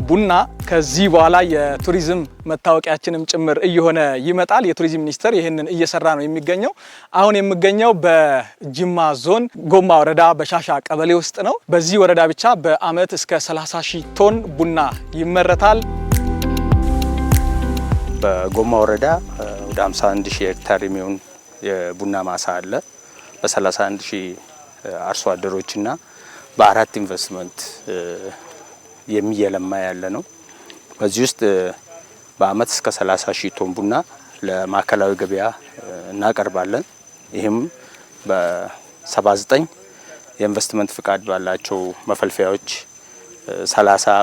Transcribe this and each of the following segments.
ቡና ከዚህ በኋላ የቱሪዝም መታወቂያችንም ጭምር እየሆነ ይመጣል። የቱሪዝም ሚኒስቴር ይህንን እየሰራ ነው የሚገኘው። አሁን የሚገኘው በጅማ ዞን ጎማ ወረዳ በሻሻ ቀበሌ ውስጥ ነው። በዚህ ወረዳ ብቻ በአመት እስከ 30,000 ቶን ቡና ይመረታል። በጎማ ወረዳ ወደ 51,000 ሄክታር የሚሆን የቡና ማሳ አለ። በ31,000 አርሶ አደሮችና በአራት ኢንቨስትመንት የሚየለማ ያለ ነው። በዚህ ውስጥ በአመት እስከ 30,000 ቶን ቡና ለማዕከላዊ ገበያ እናቀርባለን። ይህም በ79 የኢንቨስትመንት ፍቃድ ባላቸው መፈልፈያዎች 30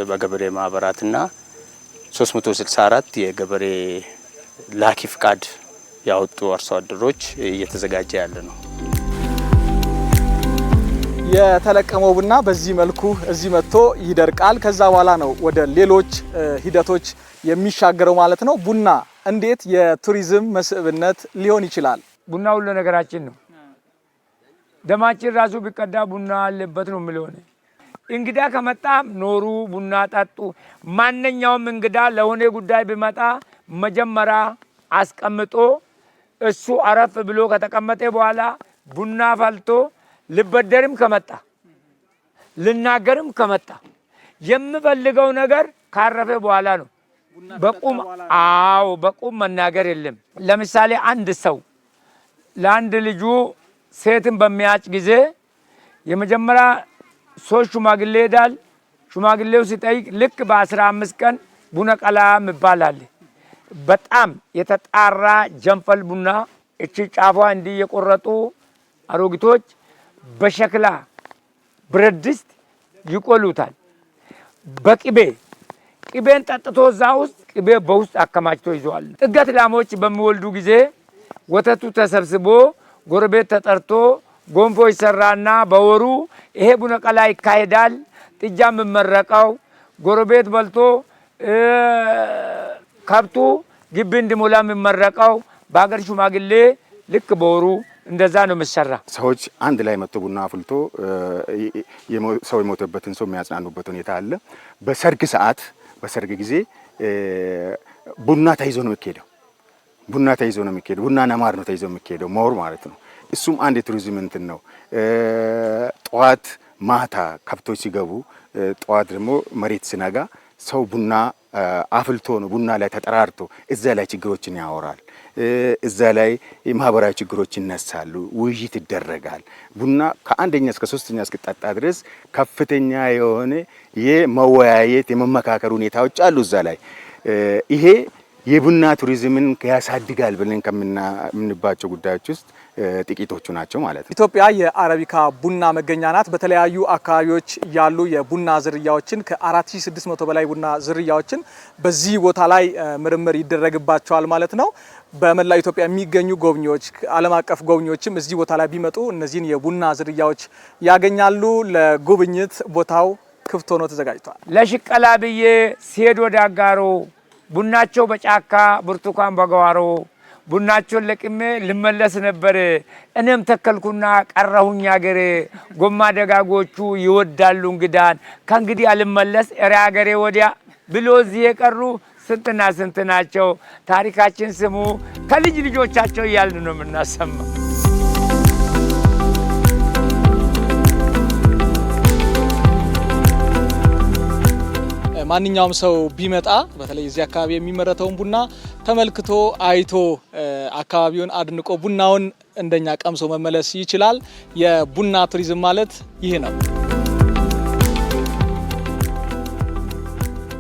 በገበሬ ማህበራትና 364 የገበሬ ላኪ ፍቃድ ያወጡ አርሶ አደሮች እየተዘጋጀ ያለ ነው። የተለቀመው ቡና በዚህ መልኩ እዚህ መጥቶ ይደርቃል። ከዛ በኋላ ነው ወደ ሌሎች ሂደቶች የሚሻገረው ማለት ነው። ቡና እንዴት የቱሪዝም መስህብነት ሊሆን ይችላል? ቡና ሁሉ ነገራችን ነው። ደማችን ራሱ ቢቀዳ ቡና አለበት ነው የሚለው። እንግዳ ከመጣ ኖሩ ቡና ጠጡ። ማንኛውም እንግዳ ለሆነ ጉዳይ ቢመጣ መጀመሪያ አስቀምጦ እሱ አረፍ ብሎ ከተቀመጠ በኋላ ቡና ፈልቶ ልበደርም ከመጣ ልናገርም ከመጣ የምፈልገው ነገር ካረፈ በኋላ ነው። በቁም መናገር የለም። ለምሳሌ አንድ ሰው ለአንድ ልጁ ሴትን በሚያጭ ጊዜ የመጀመሪያ 3 ሽማግሌ ሄዳል። ሽማግሌው ሲጠይቅ ልክ በ15 ቀን ቡና ቀላም ይባላል። በጣም የተጣራ ጀንፈል ቡና እቺ ጫፏ እንዲህ የቆረጡ አሮጊቶች በሸክላ ብረት ድስት ይቆሉታል። ቅቤን ጠጥቶ እዛ ውስጥ ቅቤ በውስጥ አከማችቶ ይዘዋል። ጥገት ላሞች በሚወልዱ ጊዜ ወተቱ ተሰብስቦ ጎረቤት ተጠርቶ ጎንፎ ይሰራና በወሩ ይሄ ቡና ቀላ ይካሄዳል። ጥጃ የሚመረቀው ጎረቤት በልቶ ከብቱ ግቢ እንዲሞላ የሚመረቀው በሀገር ሽማግሌ ልክ በወሩ እንደዛ ነው የሚሰራ። ሰዎች አንድ ላይ መጥቶ ቡና አፍልቶ ሰው የሞተበትን ሰው የሚያጽናኑበት ሁኔታ አለ። በሰርግ ሰዓት በሰርግ ጊዜ ቡና ተይዞ ነው የሚካሄደው። ቡና ነማር ነው ተይዞ የሚካሄደው ሞር ማለት ነው። እሱም አንድ የቱሪዝም እንትን ነው። ጠዋት ማታ ከብቶች ሲገቡ ጠዋት ደግሞ መሬት ሲነጋ ሰው ቡና አፍልቶ ነው ቡና ላይ ተጠራርቶ እዛ ላይ ችግሮችን ያወራል። እዛ ላይ ማህበራዊ ችግሮች ይነሳሉ፣ ውይይት ይደረጋል። ቡና ከአንደኛ እስከ 3ኛ እስኪጠጣ ድረስ ከፍተኛ የሆነ የመወያየት የመመካከር ሁኔታዎች አሉ እዛ ላይ። ይሄ የቡና ቱሪዝምን ያሳድጋል ብለን ከምንባቸው ጉዳዮች ውስጥ ጥቂቶቹ ናቸው ማለት ነው። ኢትዮጵያ የአረቢካ ቡና መገኛ ናት። በተለያዩ አካባቢዎች ያሉ የቡና ዝርያዎችን ከ4600 በላይ ቡና ዝርያዎችን በዚህ ቦታ ላይ ምርምር ይደረግባቸዋል ማለት ነው። በመላው ኢትዮጵያ የሚገኙ ጎብኚዎች፣ ዓለም አቀፍ ጎብኚዎችም እዚህ ቦታ ላይ ቢመጡ እነዚህን የቡና ዝርያዎች ያገኛሉ። ለጉብኝት ቦታው ክፍት ሆኖ ተዘጋጅቷል። ለሽቀላ ብዬ ሲሄድ ወደ አጋሮ ቡናቸው በጫካ ብርቱካን በጓሮ ቡናቸውን ለቅሜ ልመለስ ነበር። እኔም ተከልኩና ቀረሁኝ አገሬ። ጎማ ደጋጎቹ ይወዳሉ እንግዳን ከእንግዲህ አልመለስ እረ አገሬ ወዲያ ብሎ እዚህ የቀሩ ስንትና ስንት ናቸው። ታሪካችን ስሙ ከልጅ ልጆቻቸው እያልን ነው የምናሰማው። ማንኛውም ሰው ቢመጣ በተለይ እዚህ አካባቢ የሚመረተውን ቡና ተመልክቶ አይቶ አካባቢውን አድንቆ ቡናውን እንደኛ ቀምሶ መመለስ ይችላል። የቡና ቱሪዝም ማለት ይህ ነው።